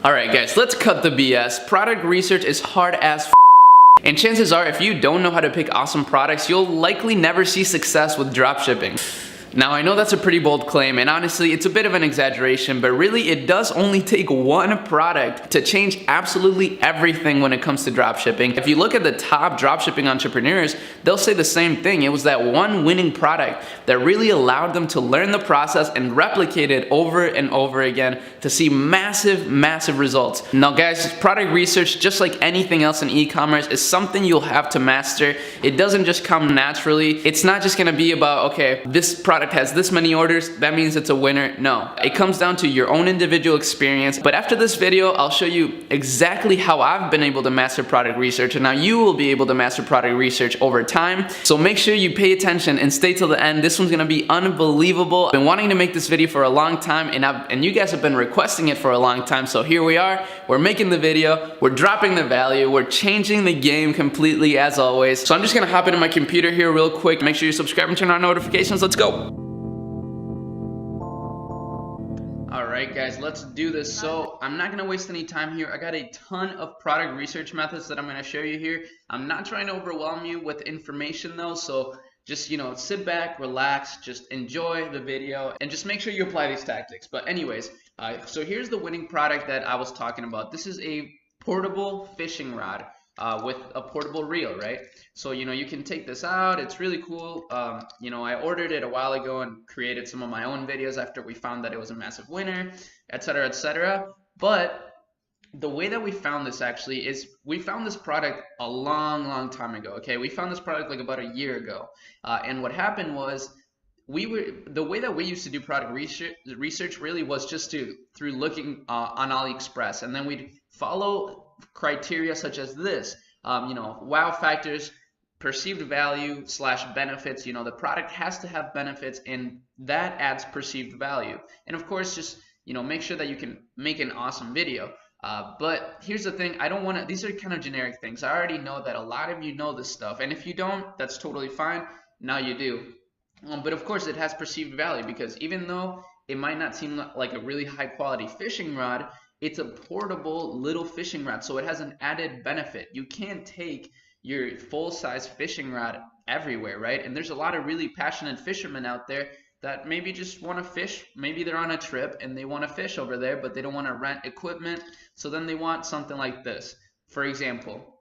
Alright guys, let's cut the BS. Product research is hard as and chances are if you don't know how to pick awesome products, you'll likely never see success with dropshipping. Now I know that's a pretty bold claim, and honestly it's a bit of an exaggeration, but really it does only take one product to change absolutely everything when it comes to dropshipping. If you look at the top dropshipping entrepreneurs, they'll say the same thing. It was that one winning product that really allowed them to learn the process and replicate it over and over again to see massive results. Now guys, product research, just like anything else in e-commerce, is something you'll have to master. It doesn't just come naturally. It's not just gonna be about, okay, this product has this many orders, that means it's a winner. No, it comes down to your own individual experience. But after this video, I'll show you exactly how I've been able to master product research, and now you will be able to master product research over time. So make sure you pay attention and stay till the end. This one's gonna be unbelievable. I've been wanting to make this video for a long time, and you guys have been requesting it for a long time, so here we are. We're making the video, we're dropping the value, we're changing the game completely as always. So I'm just gonna hop into my computer here real quick. Make sure you subscribe and turn on notifications. Let's go. Alright guys, let's do this. So I'm not going to waste any time here. I got a ton of product research methods that I'm going to show you here. I'm not trying to overwhelm you with information though, so just, sit back, relax, just enjoy the video, and just make sure you apply these tactics. But anyways, so here's the winning product that I was talking about. This is a portable fishing rod. With a portable reel, right? So, you can take this out. It's really cool. I ordered it a while ago and created some of my own videos after we found that it was a massive winner, etc., etc. But the way that we found this actually is we found this product a long time ago, okay? We found this product like about a year ago. And what happened was the way that we used to do product research really was just through looking on AliExpress, and then we'd follow criteria such as this, wow factors, perceived value / benefits. The product has to have benefits, and that adds perceived value. And of course, just make sure that you can make an awesome video. But here's the thing, I don't want to, these are kind of generic things. I already know that a lot of you know this stuff, and if you don't, that's totally fine. Now you do. But of course it has perceived value, because even though it might not seem like a really high quality fishing rod, it's a portable little fishing rod, so it has an added benefit. You can't take your full-size fishing rod everywhere, right? And there's a lot of really passionate fishermen out there that maybe just want to fish. Maybe they're on a trip and they want to fish over there, but they don't want to rent equipment, so then they want something like this, for example.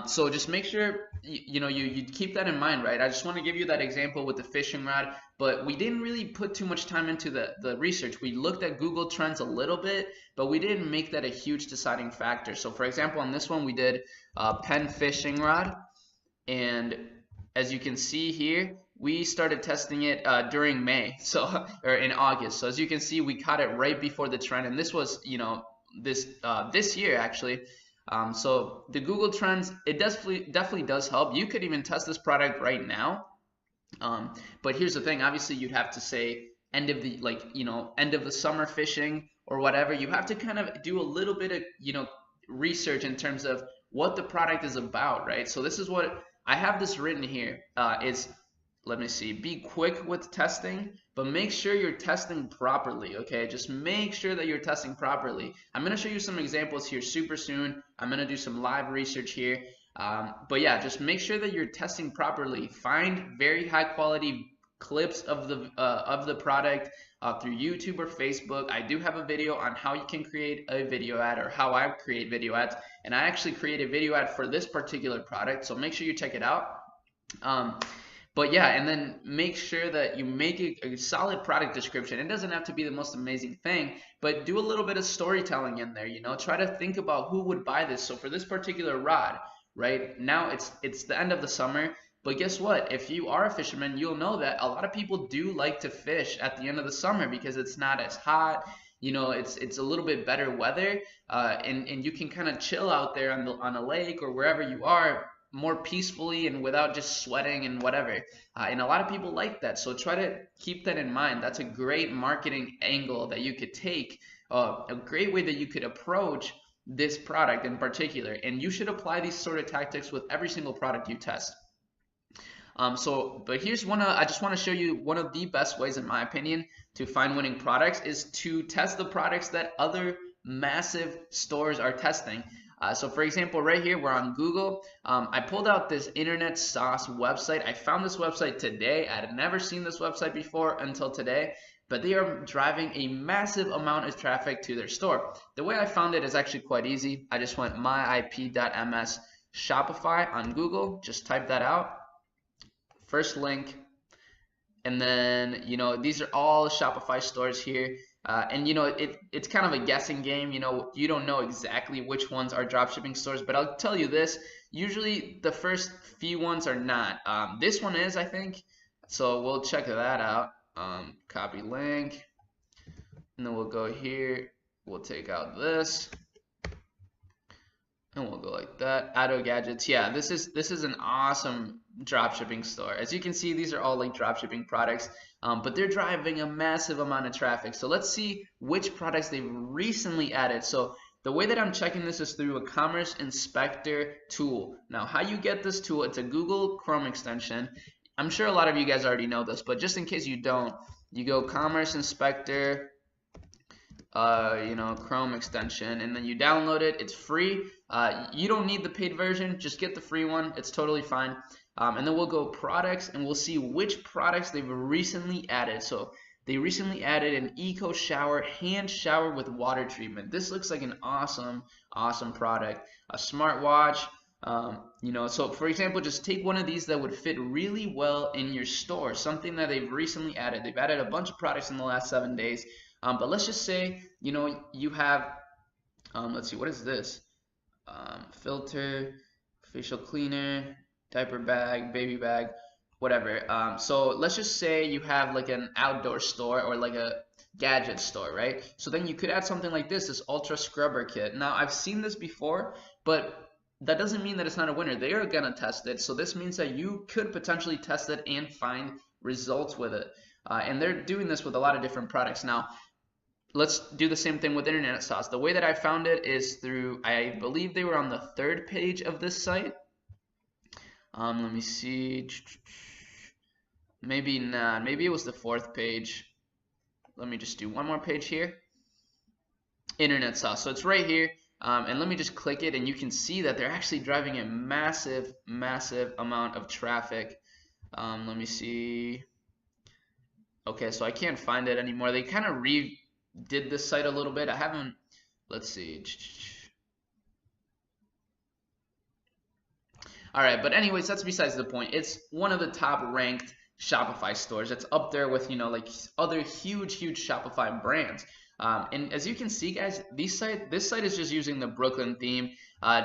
So just make sure you keep that in mind, right? I just want to give you that example with the fishing rod, but we didn't really put too much time into the research. We looked at Google Trends a little bit, but we didn't make that a huge deciding factor. So for example, on this one we did pen fishing rod, and as you can see here, we started testing it during May, or in August. So as you can see, we caught it right before the trend, and this was this year actually. So the Google Trends, it definitely does help. You could even test this product right now. But here's the thing, obviously you'd have to say end of the summer fishing or whatever. You have to kind of do a little bit of, research in terms of what the product is about, right? So this is what I have this written here. Let me see, be quick with testing, but make sure you're testing properly, okay? Just make sure that you're testing properly. I'm gonna show you some examples here super soon. I'm gonna do some live research here. But yeah, just make sure that you're testing properly. Find very high quality clips of the product through YouTube or Facebook. I do have a video on how you can create a video ad, or how I create video ads, and I actually create a video ad for this particular product, so make sure you check it out. But yeah, and then make sure that you make a solid product description. It doesn't have to be the most amazing thing, but do a little bit of storytelling in there, try to think about who would buy this. So for this particular rod, right now it's the end of the summer, but guess what? If you are a fisherman, you'll know that a lot of people do like to fish at the end of the summer because it's not as hot, it's a little bit better weather, and you can kind of chill out there on a lake or wherever you are more peacefully and without just sweating and whatever, and a lot of people like that. So try to keep that in mind. That's a great marketing angle that you could take, a great way that you could approach this product in particular, and you should apply these sort of tactics with every single product you test. But here's I just want to show you one of the best ways, in my opinion, to find winning products is to test the products that other massive stores are testing. So for example, right here, we're on Google. I pulled out this internet sauce website. I found this website today. I had never seen this website before until today, but they are driving a massive amount of traffic to their store. The way I found it is actually quite easy. I just went myip.ms Shopify on Google, just type that out. First link, and then, you know, these are all Shopify stores here. And, you know, it's kind of a guessing game. You know, you don't know exactly which ones are dropshipping stores, but I'll tell you this, usually the first few ones are not. This one is, I think, so we'll check that out. Copy link, and then we'll go here, we'll take out this, and we'll go like that. Auto gadgets. Yeah, this is an awesome dropshipping store. As you can see, these are all like dropshipping products, but they're driving a massive amount of traffic. So let's see which products they've recently added. So the way that I'm checking this is through a commerce inspector tool. Now, how you get this tool, it's a Google Chrome extension. I'm sure a lot of you guys already know this, but just in case you don't, you go commerce inspector, you know, Chrome extension, and then you download it. It's free. You don't need the paid version, just get the free one. It's totally fine. And then we'll go products, and we'll see which products they've recently added. So they recently added an eco shower, hand shower with water treatment. This looks like an awesome product. A smartwatch. You know, so for example, just take one of these that would fit really well in your store, something that they've recently added. They've added a bunch of products in the last 7 days. But let's just say, you know, you have, let's see, what is this? Filter, facial cleaner, diaper bag, baby bag, whatever. So let's just say you have like an outdoor store or like a gadget store, right? So then you could add something like this ultra scrubber kit. Now, I've seen this before, but that doesn't mean that it's not a winner. They are gonna test it, so this means that you could potentially test it and find results with it. And they're doing this with a lot of different products. Now, let's do the same thing with internet sauce. The way that I found it is through, I believe they were on the 3rd page of this site. Let me see. Maybe not. Maybe it was the 4th page. Let me just do one more page here. Internet sauce. So it's right here. And let me just click it, and you can see that they're actually driving a massive amount of traffic. Let me see. Okay, so I can't find it anymore. They kind of redid this site a little bit. I haven't, let's see. All right, but anyways, that's besides the point. It's one of the top ranked Shopify stores. It's up there with, you know, like other huge Shopify brands. And as you can see, guys, this site is just using the Brooklyn theme,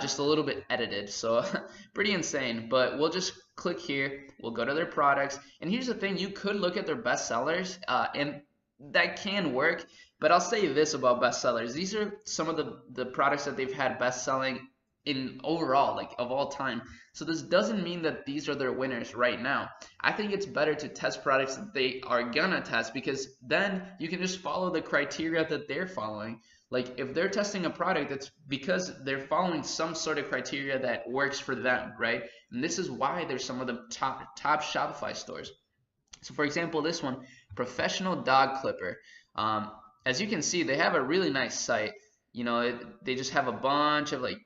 just a little bit edited, so pretty insane. But we'll just click here, we'll go to their products, and here's the thing, you could look at their best sellers, and that can work, but I'll say this about best sellers. These are some of the products that they've had best selling in overall, like of all time. So this doesn't mean that these are their winners right now. I think it's better to test products that they are gonna test, because then you can just follow the criteria that they're following. Like if they're testing a product, it's because they're following some sort of criteria that works for them, right? And this is why there's some of the top Shopify stores. So for example, this one, professional dog clipper. As you can see, they have a really nice site. You know, they just have a bunch of like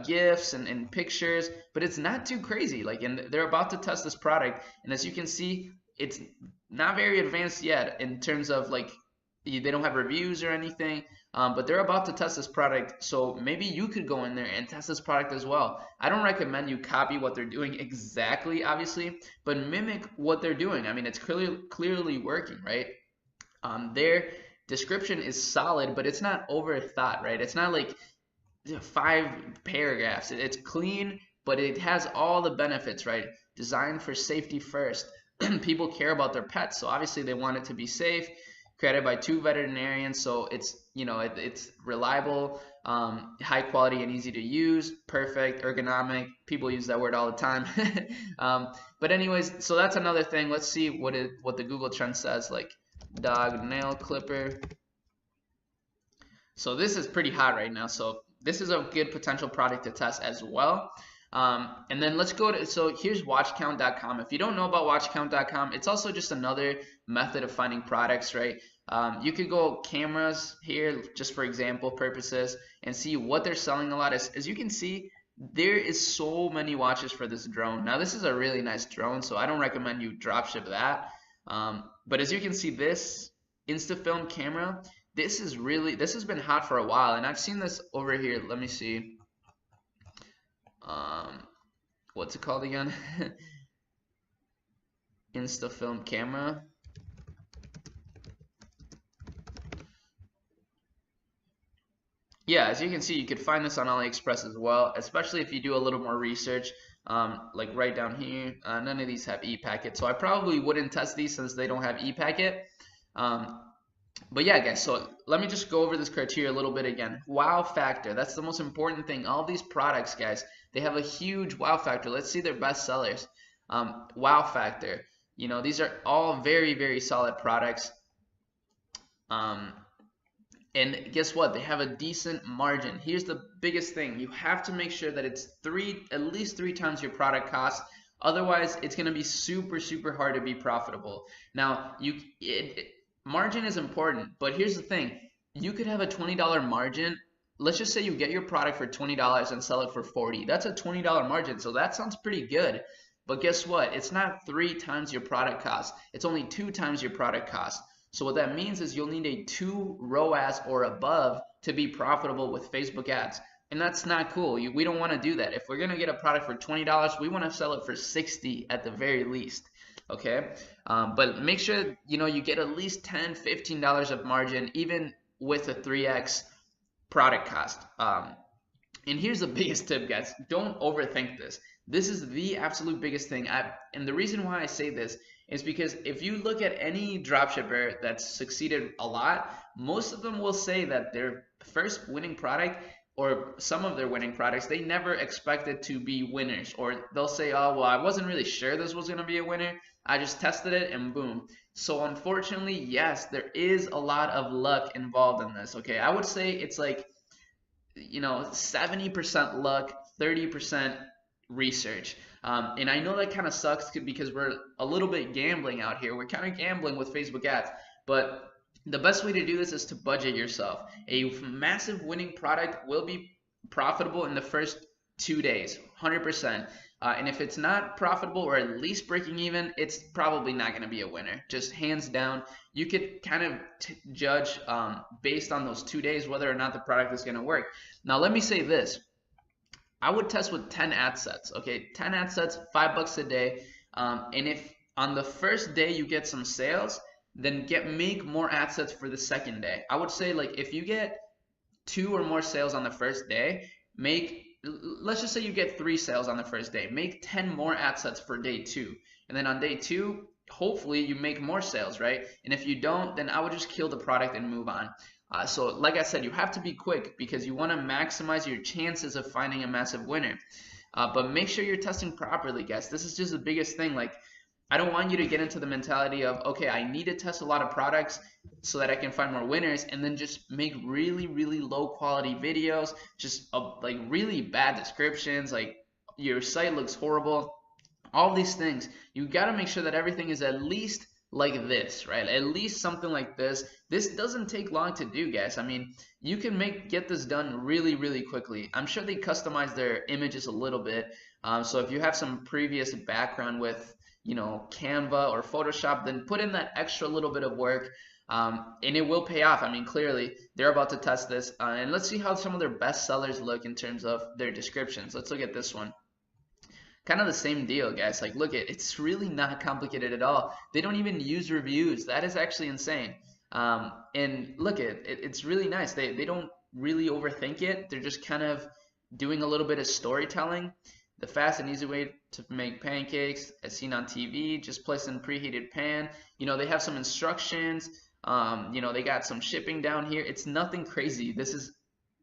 GIFs and pictures, but it's not too crazy. Like, and they're about to test this product, and as you can see, it's not very advanced yet in terms of like they don't have reviews or anything, but they're about to test this product. So maybe you could go in there and test this product as well. I don't recommend you copy what they're doing exactly, obviously, but mimic what they're doing. I mean, it's clearly working, right? Their description is solid, but it's not overthought, right? It's not like 5 paragraphs. It's clean, but it has all the benefits, right? Designed for safety first. People care about their pets, so obviously they want it to be safe. Created by 2 veterinarians, so it's, you know, it's reliable, high quality and easy to use, perfect, ergonomic. People use that word all the time. But anyways, so that's another thing. Let's see what the Google trend says, like dog nail clipper. So this is pretty hot right now, so this is a good potential product to test as well. And then let's go to, so here's watchcount.com. If you don't know about watchcount.com, it's also just another method of finding products, right? You could go cameras here, just for example purposes, and see what they're selling a lot. As you can see, there is so many watches for this drone. Now this is a really nice drone, so I don't recommend you dropship that. But as you can see, this InstaFilm camera, this has been hot for a while, and I've seen this over here. Let me see. What's it called again? InstaFilm camera. Yeah, as you can see, you could find this on AliExpress as well, especially if you do a little more research. Like right down here, none of these have ePacket, so I probably wouldn't test these since they don't have ePacket. But yeah, guys, so let me just go over this criteria a little bit again. Wow factor, that's the most important thing. All these products, guys, they have a huge wow factor. Let's see their best sellers. Wow factor, you know, these are all very, very solid products. And guess what? They have a decent margin. Here's the biggest thing. You have to make sure that it's at least three times your product cost. Otherwise, it's going to be super, super hard to be profitable. Now, margin is important, but here's the thing. You could have a $20 margin. Let's just say you get your product for $20 and sell it for $40. That's a $20 margin, so that sounds pretty good. But guess what? It's not 3 times your product cost. It's only 2 times your product cost. So what that means is you'll need a 2 ROAS or above to be profitable with Facebook ads. And that's not cool. We don't want to do that. If we're going to get a product for $20, we want to sell it for $60 at the very least. Okay? But make sure you get at least $10, $15 of margin, even with a 3x product cost. And here's the biggest tip, guys. Don't overthink this. This is the absolute biggest thing. And the reason why I say this is because if you look at any dropshipper that's succeeded a lot, most of them will say that their first winning product or some of their winning products, they never expected to be winners. Or they'll say, oh, well, I wasn't really sure this was going to be a winner. I just tested it and boom. So unfortunately, yes, there is a lot of luck involved in this. Okay, I would say it's like 70% luck, 30% research. And I know that kind of sucks because we're a little bit gambling out here. We're kind of gambling with Facebook ads, but the best way to do this is to budget yourself. A massive winning product will be profitable in the first 2 days, 100%. And if it's not profitable or at least breaking even, it's probably not going to be a winner. Just hands down, you could kind of judge based on those 2 days whether or not the product is going to work. Now, let me say this. I would test with 10 ad sets. Okay, 10 ad sets, $5 a day. And if on the first day you get some sales, then make more ad sets for the second day. I would say, like, if you get 2 or more sales on the first day, let's just say you get 3 sales on the first day, make 10 more ad sets for day 2. And then on day 2, hopefully you make more sales, right? And if you don't, then I would just kill the product and move on. So like I said, you have to be quick because you want to maximize your chances of finding a massive winner. But make sure you're testing properly, guys. This is just the biggest thing. Like, I don't want you to get into the mentality of, okay, I need to test a lot of products so that I can find more winners, and then just make really, really low quality videos, just like really bad descriptions, like your site looks horrible, all these things. You got to make sure that everything is at least like this, right? At least something like this. This doesn't take long to do, guys. I mean, you can get this done really, really quickly. I'm sure they customize their images a little bit. So if you have some previous background with, Canva or Photoshop, then put in that extra little bit of work, and it will pay off. I mean, clearly they're about to test this, and let's see how some of their best sellers look in terms of their descriptions. Let's look at this one. Kind of the same deal, guys. Like, look, it's really not complicated at all. They don't even use reviews. That is actually insane. And look, it's really nice. They don't really overthink it. They're just kind of doing a little bit of storytelling. The fast and easy way to make pancakes, as seen on TV, just place in preheated pan. They have some instructions. They got some shipping down here. It's nothing crazy. This is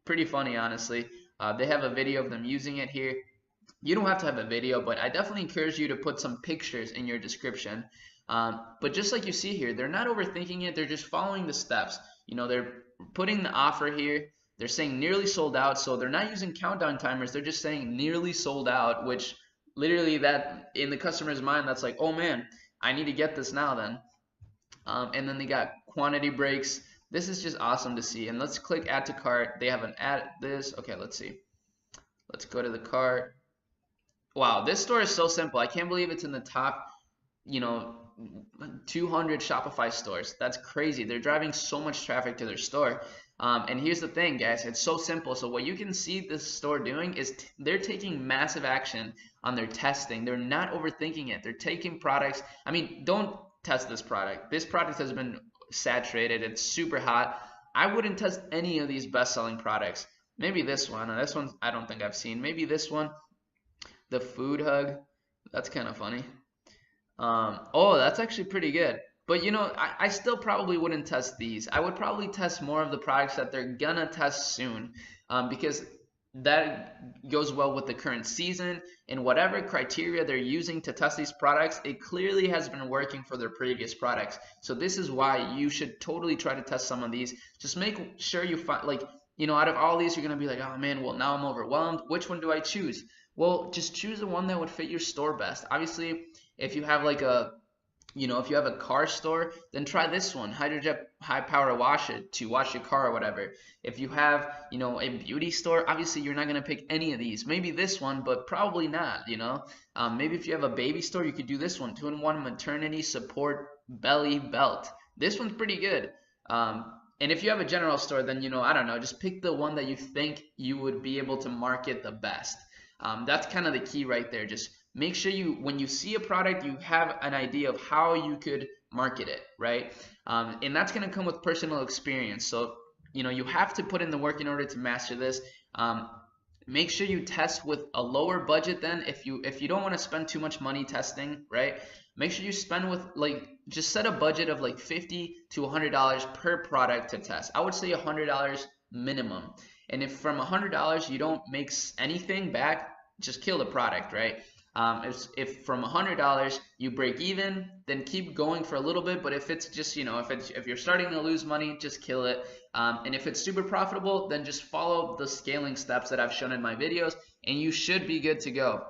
pretty funny, honestly. They have a video of them using it here. You don't have to have a video, but I definitely encourage you to put some pictures in your description. But just like you see here, they're not overthinking it. They're just following the steps. They're putting the offer here. They're saying nearly sold out. So they're not using countdown timers. They're just saying nearly sold out, which literally that in the customer's mind, that's like, oh man, I need to get this now then. And then they got quantity breaks. This is just awesome to see. And let's click add to cart. They have an add this. Okay, let's see. Let's go to the cart. Wow, this store is so simple. I can't believe it's in the top, 200 Shopify stores. That's crazy. They're driving so much traffic to their store. And here's the thing, guys, it's so simple. So what you can see this store doing is they're taking massive action on their testing. They're not overthinking it. They're taking products. I mean, don't test this product. This product has been saturated. It's super hot. I wouldn't test any of these best-selling products. Maybe this one. This one I don't think I've seen. Maybe this one, the food hug. That's kind of funny. Oh, that's actually pretty good. But I still probably wouldn't test these. I would probably test more of the products that they're gonna test soon, because that goes well with the current season and whatever criteria they're using to test these products. It clearly has been working for their previous products. So this is why you should totally try to test some of these. Just make sure you find, like, out of all these, you're gonna be like, oh man, well now I'm overwhelmed. Which one do I choose? Well, just choose the one that would fit your store best. Obviously, if you have like a if you have a car store, then try this one, Hydrojet high power washer to wash your car or whatever. If you have, a beauty store, obviously you're not going to pick any of these. Maybe this one, but probably not, Maybe if you have a baby store, you could do this one, 2-in-1 maternity support belly belt. This one's pretty good. And if you have a general store, then, I don't know, just pick the one that you think you would be able to market the best. That's kind of the key right there. Just make sure when you see a product, you have an idea of how you could market it, right? And that's going to come with personal experience. So, you have to put in the work in order to master this. Make sure you test with a lower budget then. If you don't want to spend too much money testing, right? Make sure you spend with, like, just set a budget of like $50 to $100 per product to test. I would say $100 minimum. And if from $100 you don't make anything back, just kill the product, right? If from $100 you break even, then keep going for a little bit. But if it's just, if you're starting to lose money, just kill it. And if it's super profitable, then just follow the scaling steps that I've shown in my videos, and you should be good to go.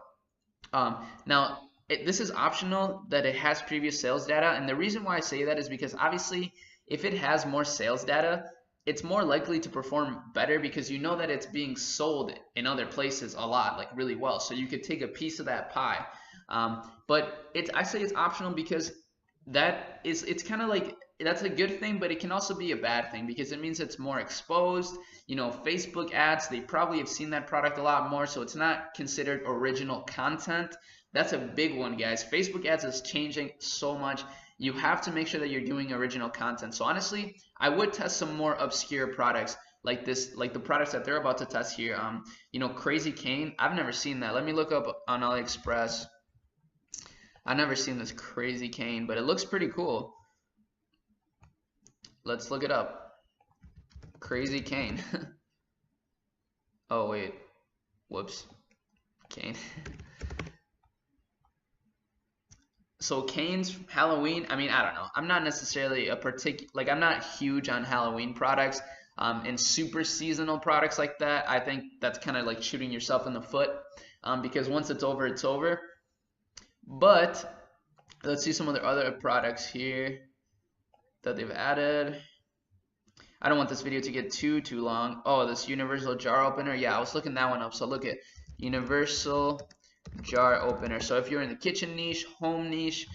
Now, this is optional that it has previous sales data, and the reason why I say that is because obviously, if it has more sales data, it's more likely to perform better because you know that it's being sold in other places a lot, like really well. So you could take a piece of that pie. But I say it's optional because it's kind of like, that's a good thing, but it can also be a bad thing because it means it's more exposed. Facebook ads, they probably have seen that product a lot more, so it's not considered original content. That's a big one, guys. Facebook ads is changing so much. You have to make sure that you're doing original content. So honestly, I would test some more obscure products like this, like the products that they're about to test here. Crazy cane. I've never seen that. Let me look up on AliExpress. I've never seen this crazy cane, but it looks pretty cool. Let's look it up. Crazy cane. Oh wait, whoops, cane. So canes, Halloween, I mean, I don't know. I'm not necessarily I'm not huge on Halloween products and super seasonal products like that. I think that's kind of like shooting yourself in the foot because once it's over, it's over. But let's see some of the other products here that they've added. I don't want this video to get too long. Oh, this universal jar opener. Yeah, I was looking that one up. So look at universal jar opener. So if you're in the kitchen niche, home niche,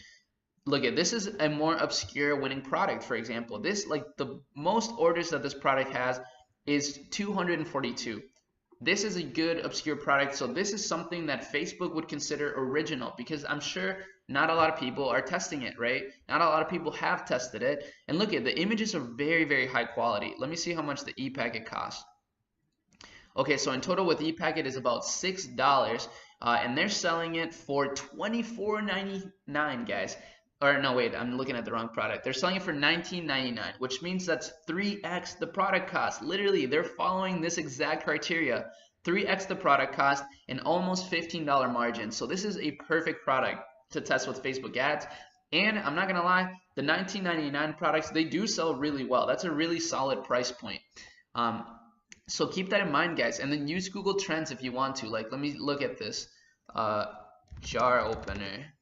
look at this is a more obscure winning product. For example, this, like, the most orders that this product has is 242. This is a good obscure product. So this is something that Facebook would consider original because I'm sure not a lot of people are testing it, right? Not a lot of people have tested it. And look at the images are very, very high quality. Let me see how much the e-packet costs. Okay, so in total with e-packet is about $6. And they're selling it for $24.99, guys. Or no, wait, I'm looking at the wrong product. They're selling it for $19.99, which means that's 3x the product cost. Literally, they're following this exact criteria. 3x the product cost and almost $15 margin. So this is a perfect product to test with Facebook ads. And I'm not gonna lie, the $19.99 products, they do sell really well. That's a really solid price point. So keep that in mind, guys, and then use Google Trends if you want to. Like, let me look at this jar opener.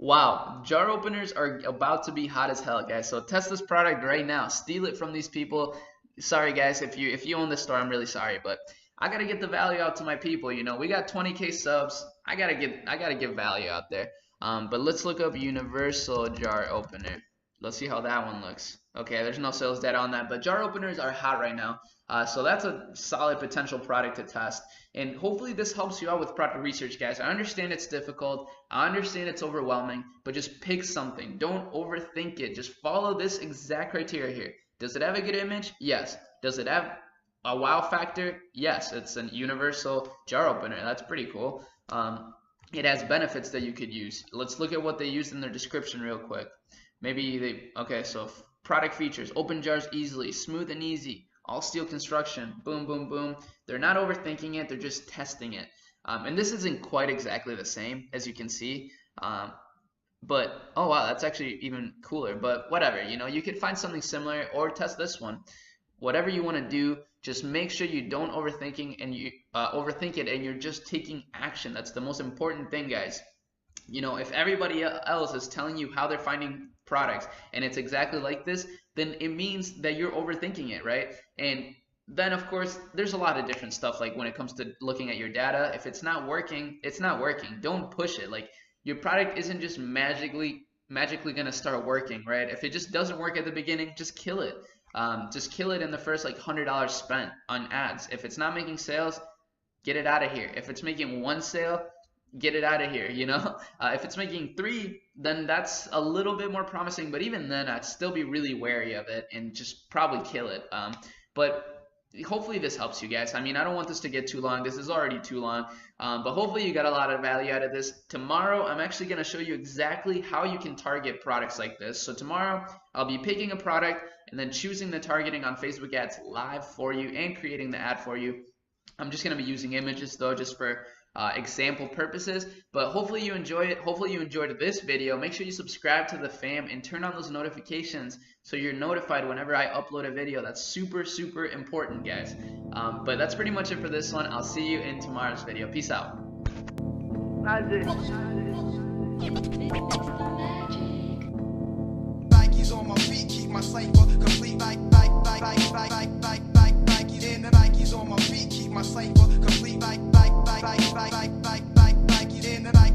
Wow, jar openers are about to be hot as hell, guys. So test this product right now. Steal it from these people. Sorry, guys, if you own this store, I'm really sorry, but I gotta get the value out to my people. You know, we got 20K subs. I gotta give value out there. But let's look up universal jar opener. Let's see how that one looks. Okay, there's no sales data on that, but jar openers are hot right now. So that's a solid potential product to test. And hopefully this helps you out with product research, guys. I understand it's difficult. I understand it's overwhelming, but just pick something. Don't overthink it. Just follow this exact criteria here. Does it have a good image? Yes. Does it have a wow factor? Yes. It's an universal jar opener. That's pretty cool. It has benefits that you could use. Let's look at what they used in their description real quick. Okay, so product features: open jars easily, smooth and easy, all steel construction, boom, boom, boom. They're not overthinking it, they're just testing it. And this isn't quite exactly the same, as you can see. But, oh wow, that's actually even cooler. But whatever, you know, you could find something similar or test this one. Whatever you want to do, just make sure you don't overthink it and you're just taking action. That's the most important thing, guys. You know, if everybody else is telling you how they're finding products and it's exactly like this, then it means that you're overthinking it, right? And then of course there's a lot of different stuff, like when it comes to looking at your data. If it's not working, it's not working. Don't push it. Like, your product isn't just magically gonna start working, right? If it just doesn't work at the beginning, just kill it. Just kill it in the first like $100 spent on ads. If it's not making sales, get it out of here. If it's making one sale, get it out of here, you know? If it's making 3, then that's a little bit more promising, but even then I'd still be really wary of it and just probably kill it. But hopefully this helps you guys. I mean, I don't want this to get too long. This is already too long, but hopefully you got a lot of value out of this. Tomorrow I'm actually going to show you exactly how you can target products like this. So tomorrow I'll be picking a product and then choosing the targeting on Facebook ads live for you and creating the ad for you. I'm just going to be using images though, just for example purposes, but hopefully you enjoy it. Hopefully you enjoyed this video. Make sure you subscribe to the fam and turn on those notifications so you're notified whenever I upload a video. That's super important, guys. But that's pretty much it for this one. I'll see you in tomorrow's video. Peace out. Nike's on my feet, keep my cipher complete. Nike's on my feet, keep my cipher complete. Nike's in the Nike.